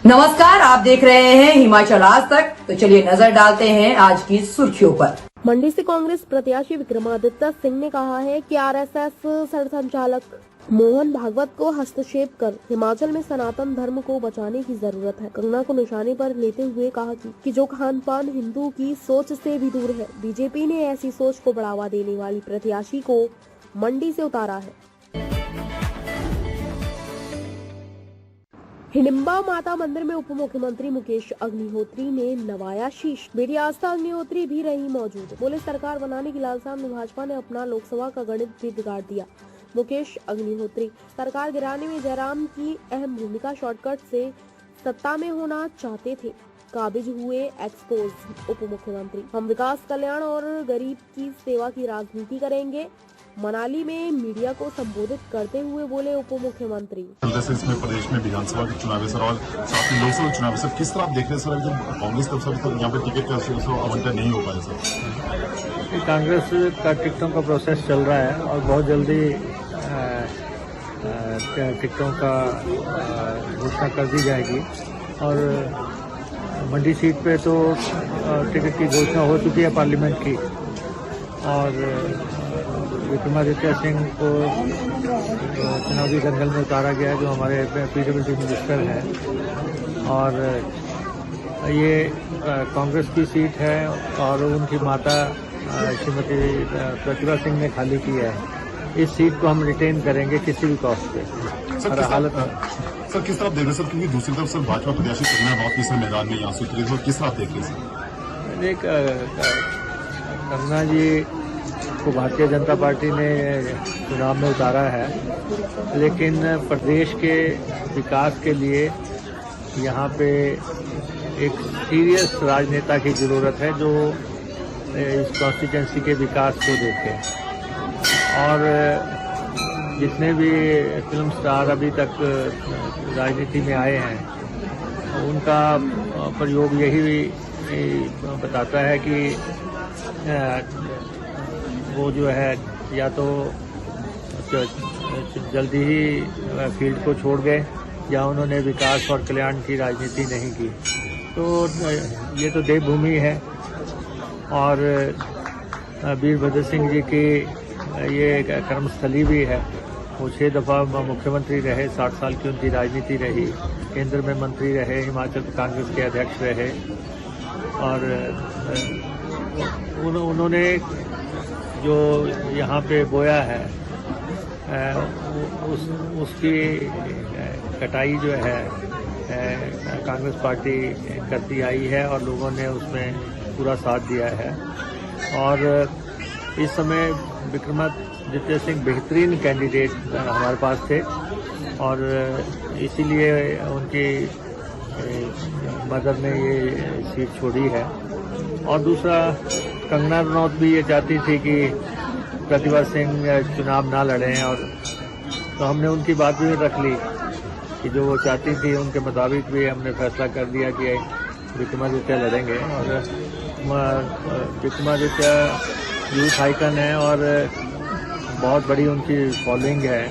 नमस्कार, आप देख रहे हैं हिमाचल आज तक। तो चलिए नजर डालते हैं आज की सुर्खियों पर। मंडी से कांग्रेस प्रत्याशी विक्रमादित्य सिंह ने कहा है कि आरएसएस सरसंघचालक मोहन भागवत को हस्तक्षेप कर हिमाचल में सनातन धर्म को बचाने की जरूरत है। कंगना को निशाने पर लेते हुए कहा कि जो खान पान हिंदू की सोच से भी दूर है, बीजेपी ने ऐसी सोच को बढ़ावा देने वाली प्रत्याशी को मंडी से उतारा है। हिडिंबा माता मंदिर में उप मुख्यमंत्री मुकेश अग्निहोत्री ने नवाया शीश। बेटी आस्था अग्निहोत्री भी रही मौजूद। बोले, सरकार बनाने की लालसा में भाजपा ने अपना लोकसभा का गणित भी बिगाड़ दिया। मुकेश अग्निहोत्री, सरकार गिराने में जयराम की अहम भूमिका, शॉर्टकट से सत्ता में होना चाहते थे, काबिज हुए एक्सपोज। उप मुख्यमंत्री, हम विकास, कल्याण और गरीब की सेवा की राजनीति करेंगे। मनाली में मीडिया को संबोधित करते हुए बोले उप मुख्यमंत्री। इसमें प्रदेश में विधानसभा के चुनाव है सर, और साथ ही लोकसभा चुनाव है सर, किस तरह आप देख रहे हैं सर? जब कांग्रेस तरफ से यहाँ पे टिकट का आवंटन नहीं हो पाया सर। कांग्रेस का टिकटों का प्रोसेस चल रहा है और बहुत जल्दी टिकटों का घोषणा कर दी जाएगी। और मंडी सीट पे तो टिकट की घोषणा हो चुकी है पार्लियामेंट की, और विक्रमादित्य सिंह को चुनावी दंगल में उतारा गया है, जो हमारे पीडब्ल्यूडी मिनिस्टर हैं। और ये कांग्रेस की सीट है और उनकी माता श्रीमती प्रतिभा सिंह ने खाली की है। इस सीट को हम रिटेन करेंगे किसी भी कॉस्ट पे। सर किस तरह देख रहे सर, क्योंकि दूसरी तरफ सर भाजपा प्रत्याशी कंगना बहुत किस मैदान में यहाँ से उतरे, तो किस तरह देख रहे सर? कंगना जी को भारतीय जनता पार्टी ने चुनाव में उतारा है, लेकिन प्रदेश के विकास के लिए यहाँ पे एक सीरियस राजनेता की जरूरत है, जो इस कॉन्स्टिट्यूंसी के विकास को देखे। और जितने भी फिल्म स्टार अभी तक राजनीति में आए हैं, उनका प्रयोग यही बताता है कि वो जो है या तो जल्दी ही फील्ड को छोड़ गए, या उन्होंने विकास और कल्याण की राजनीति नहीं की। तो ये तो देवभूमि है, और वीरभद्र सिंह जी की ये कर्मस्थली भी है। वो 6 दफ़ा मुख्यमंत्री रहे, 60 साल की उनकी राजनीति रही, केंद्र में मंत्री रहे, हिमाचल कांग्रेस के अध्यक्ष रहे। और उन्होंने जो यहाँ पे बोया है उसकी कटाई जो है कांग्रेस पार्टी करती आई है, और लोगों ने उसमें पूरा साथ दिया है। और इस समय विक्रमादित्य सिंह बेहतरीन कैंडिडेट हमारे पास थे, और इसीलिए उनकी मदर ने ये सीट छोड़ी है। और दूसरा, कंगना रनौत भी ये चाहती थी कि प्रतिभा सिंह चुनाव ना लड़ें, और तो हमने उनकी बात भी रख ली कि जो वो चाहती थी उनके मुताबिक भी हमने फैसला कर दिया कि विक्रमादित्य लड़ेंगे। और विक्रमादित्य यूथ आइकन है, और बहुत बड़ी उनकी फॉलोइंग है,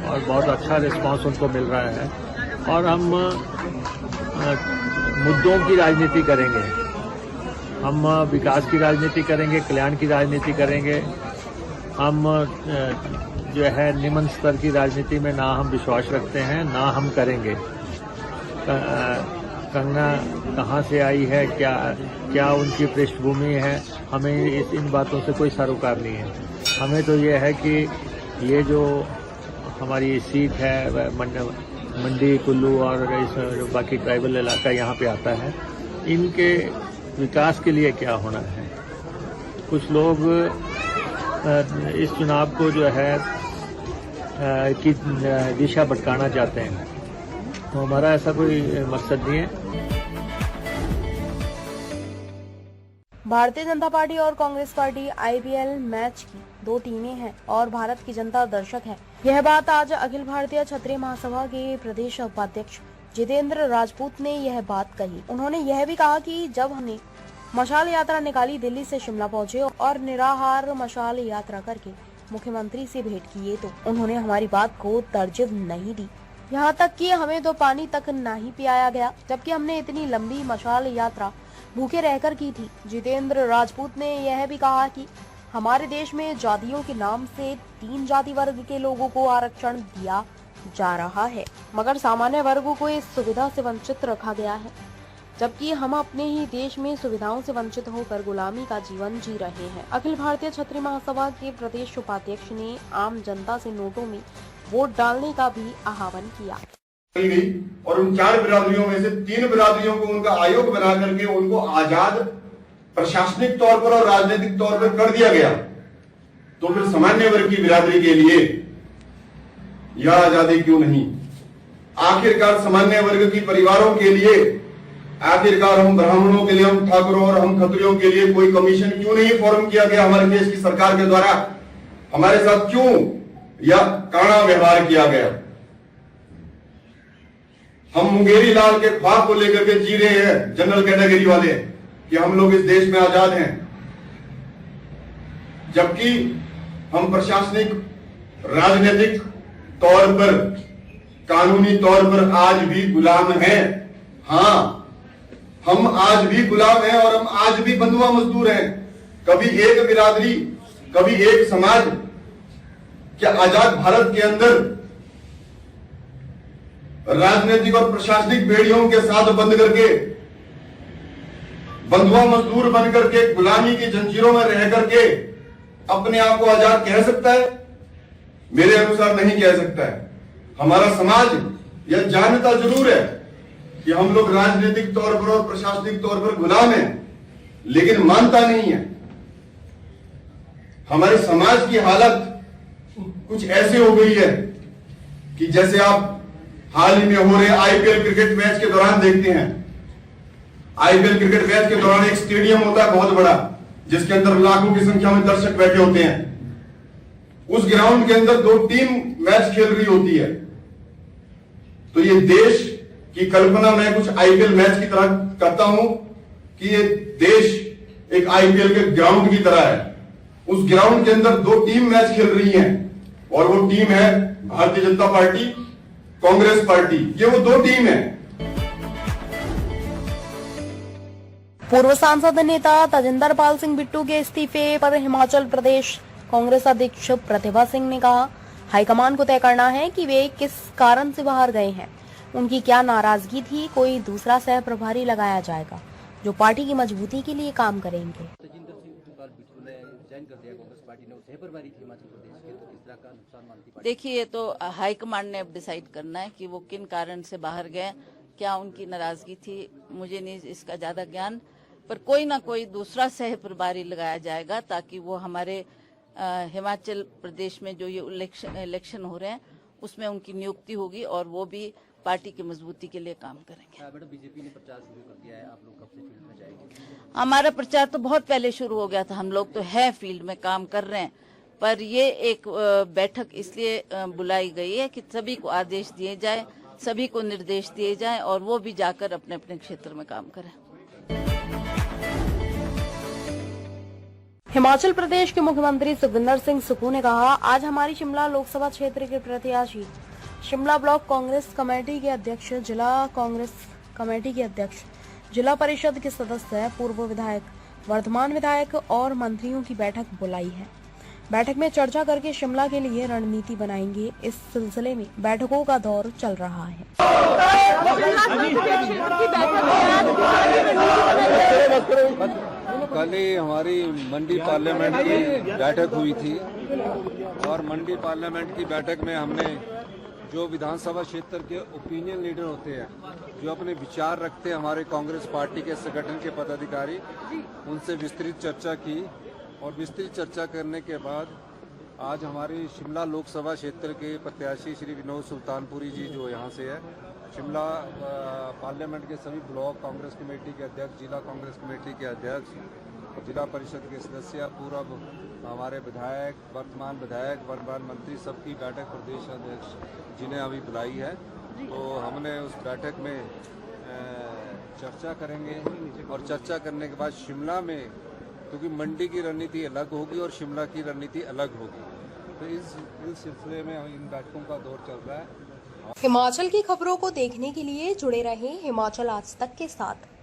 और बहुत अच्छा रिस्पांस उनको मिल रहा है। और हम मुद्दों की राजनीति करेंगे, हम विकास की राजनीति करेंगे, कल्याण की राजनीति करेंगे। हम जो है निम्न स्तर की राजनीति में ना हम विश्वास रखते हैं, ना हम करेंगे। कंगना कहाँ से आई है, क्या उनकी पृष्ठभूमि है, हमें इन बातों से कोई सरोकार नहीं है। हमें तो ये है कि ये जो हमारी सीट है मंडी, कुल्लू और इस बाकी ट्राइबल इलाका यहाँ पे आता है, इनके विकास के लिए क्या होना है। कुछ लोग इस चुनाव को जो है की दिशा भटकाना चाहते हैं, तो हमारा ऐसा कोई मकसद नहीं है। भारतीय जनता पार्टी और कांग्रेस पार्टी आईपीएल मैच की 2 टीमें हैं और भारत की जनता दर्शक है। यह बात आज अखिल भारतीय क्षत्रिय महासभा के प्रदेश उपाध्यक्ष जितेंद्र राजपूत ने यह बात कही। उन्होंने यह भी कहा कि जब हमने मशाल यात्रा निकाली, दिल्ली से शिमला पहुंचे और निराहार मशाल यात्रा करके मुख्यमंत्री से भेंट किए, तो उन्होंने हमारी बात को तरजीह नहीं दी। यहाँ तक कि हमें तो पानी तक नहीं पियाया गया, जबकि हमने इतनी लंबी मशाल यात्रा भूखे रहकर की थी। जितेंद्र राजपूत ने यह भी कहा कि हमारे देश में जातियों के नाम से 3 जाति वर्ग के लोगों को आरक्षण दिया जा रहा है, मगर सामान्य वर्गों को इस सुविधा से वंचित रखा गया है, जबकि हम अपने ही देश में सुविधाओं से वंचित होकर गुलामी का जीवन जी रहे हैं। अखिल भारतीय छत्री महासभा के प्रदेश उपाध्यक्ष ने आम जनता से नोटों में वोट डालने का भी आह्वान किया गई और उन 4 बिरादरियों में से 3 बिरादरियों को उनका आयोग बना करके उनको आजाद प्रशासनिक तौर पर और राजनीतिक तौर पर कर दिया गया, तो फिर सामान्य वर्ग की बिरादरी के लिए यह आजादी क्यों नहीं? आखिरकार सामान्य वर्ग की परिवारों के लिए, आखिरकार हम ब्राह्मणों के लिए, हम ठाकुरों और हम खत्रियों के लिए कोई कमीशन क्यों नहीं फॉर्म किया गया हमारे देश की सरकार के द्वारा? हमारे साथ क्यों यह काड़ा व्यवहार किया गया? हम मुंगेरी लाल के ख्वाब को लेकर के जी रहे हैं जनरल कैटेगरी वाले कि हम लोग इस देश में आजाद हैं, जबकि हम प्रशासनिक राजनीतिक तौर पर, कानूनी तौर पर आज भी गुलाम हैं। हाँ, हम आज भी गुलाम हैं और हम आज भी बंधुआ मजदूर हैं। कभी एक बिरादरी, कभी एक समाज क्या आजाद भारत के अंदर राजनीतिक और प्रशासनिक बेड़ियों के साथ बंद करके, बंधुआ मजदूर बन करके, गुलामी की जंजीरों में रह करके अपने आप को आजाद कह सकता है? मेरे अनुसार नहीं कह सकता है। हमारा समाज यह जानता जरूर है कि हम लोग राजनीतिक तौर पर और प्रशासनिक तौर पर गुलाम हैं, लेकिन मानता नहीं है। हमारे समाज की हालत कुछ ऐसे हो गई है कि जैसे आप हाल ही में हो रहे आईपीएल क्रिकेट मैच के दौरान देखते हैं। आईपीएल क्रिकेट मैच के दौरान एक स्टेडियम होता है बहुत बड़ा, जिसके अंदर लाखों की संख्या में दर्शक बैठे होते हैं। उस ग्राउंड के अंदर 2 टीम मैच खेल रही होती है। तो ये देश की कल्पना मैं कुछ आईपीएल मैच की तरह करता हूं कि ये देश एक आईपीएल के ग्राउंड की तरह है। उस ग्राउंड के अंदर 2 टीम मैच खेल रही हैं और वो टीम है भारतीय जनता पार्टी, कांग्रेस पार्टी। ये वो 2 टीम है। पूर्व सांसद नेता तजिंदर पाल सिंह बिट्टू के इस्तीफे पर हिमाचल प्रदेश कांग्रेस अध्यक्ष प्रतिभा सिंह ने कहा, हाईकमान को तय करना है कि वे किस कारण से बाहर गए हैं, उनकी क्या नाराजगी थी। कोई दूसरा सह प्रभारी लगाया जाएगा जो पार्टी की मजबूती के लिए काम करेंगे। तजिंदर सिंह पाल बिट्टू ने ज्वाइन कर दिया कांग्रेस पार्टी ने, सह प्रभारी थी हिमाचल प्रदेश के, तो किस तरह का नुकसान मानती पार्टी? देखिए, ये तो हाईकमान ने अब डिसाइड करना है कि वो किन कारण से बाहर गए, क्या उनकी नाराजगी थी। मुझे नहीं इसका ज्यादा ज्ञान, पर कोई ना कोई दूसरा सह प्रभारी लगाया जाएगा ताकि वो हमारे हिमाचल प्रदेश में जो ये इलेक्शन हो रहे हैं उसमें उनकी नियुक्ति होगी और वो भी पार्टी की मजबूती के लिए काम करेंगे। मैडम, बीजेपी ने प्रचार शुरू कर दिया है, आप लोग कब से फील्ड में जाएंगे? हमारा प्रचार तो बहुत पहले शुरू हो गया था, हम लोग तो है फील्ड में काम कर रहे हैं, पर ये एक बैठक इसलिए बुलाई गई है कि सभी को आदेश दिए जाए, सभी को निर्देश दिए जाए और वो भी जाकर अपने अपने क्षेत्र में काम करें। हिमाचल प्रदेश के मुख्यमंत्री सुखविंदर सिंह सुक्खू ने कहा, आज हमारी शिमला लोकसभा क्षेत्र के प्रत्याशी, शिमला ब्लॉक कांग्रेस कमेटी के अध्यक्ष, जिला कांग्रेस कमेटी के अध्यक्ष, जिला परिषद के सदस्य, पूर्व विधायक, वर्तमान विधायक और मंत्रियों की बैठक बुलाई है। बैठक में चर्चा करके शिमला के लिए रणनीति बनाएंगे। इस सिलसिले में बैठकों का दौर चल रहा है। कल ही हमारी मंडी पार्लियामेंट की बैठक हुई थी और मंडी पार्लियामेंट की बैठक में हमने जो विधानसभा क्षेत्र के ओपिनियन लीडर होते हैं, जो अपने विचार रखते हैं, हमारे कांग्रेस पार्टी के संगठन के पदाधिकारी, उनसे विस्तृत चर्चा की और विस्तृत चर्चा करने के बाद आज हमारी शिमला लोकसभा क्षेत्र के प्रत्याशी श्री विनोद सुल्तानपुरी जी जो यहाँ से है, शिमला पार्लियामेंट के सभी ब्लॉक कांग्रेस कमेटी के अध्यक्ष, जिला कांग्रेस कमेटी के अध्यक्ष, जिला परिषद के सदस्य, पूर्व हमारे विधायक, वर्तमान विधायक, वर्तमान मंत्री, सबकी बैठक प्रदेश अध्यक्ष जिन्हें अभी बुलाई है। तो हमने उस बैठक में चर्चा करेंगे और चर्चा करने के बाद शिमला में, क्योंकि मंडी की रणनीति अलग होगी और शिमला की रणनीति अलग होगी, तो इस सिलसिले में इन बैठकों का दौर चल रहा है। हिमाचल की खबरों को देखने के लिए जुड़े रहें हिमाचल आज तक के साथ।